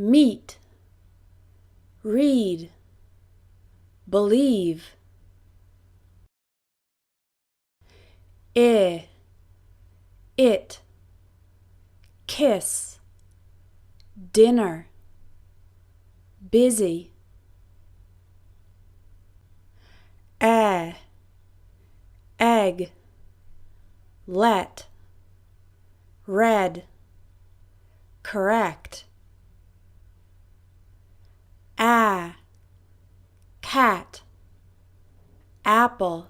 meet, read, believe. It, kiss, dinner, busy. Egg, let, red, correct. Cat, apple,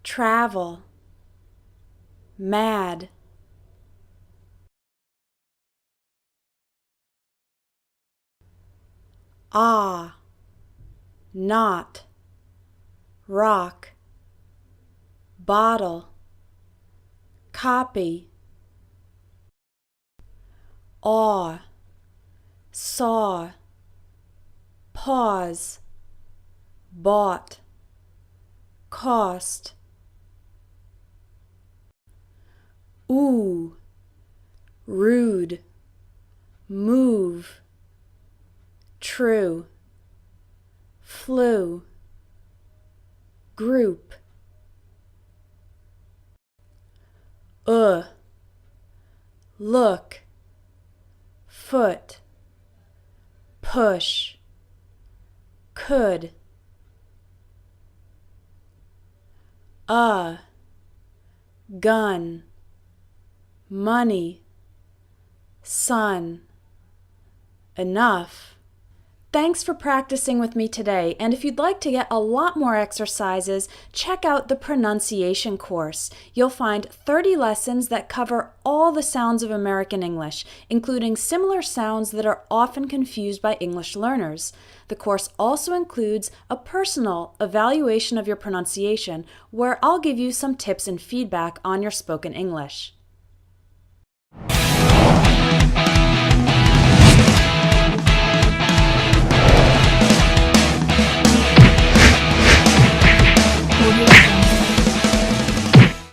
travel, mad. Not, rock, bottle, copy. Saw, pause, bought, cost. Rude, move, true, flew, group. Look, foot, push, could. Gun, money, sun, enough. Thanks for practicing with me today, and if you'd like to get a lot more exercises, check out the pronunciation course. You'll find 30 lessons that cover all the sounds of American English, including similar sounds that are often confused by English learners. The course also includes a personal evaluation of your pronunciation, where I'll give you some tips and feedback on your spoken English.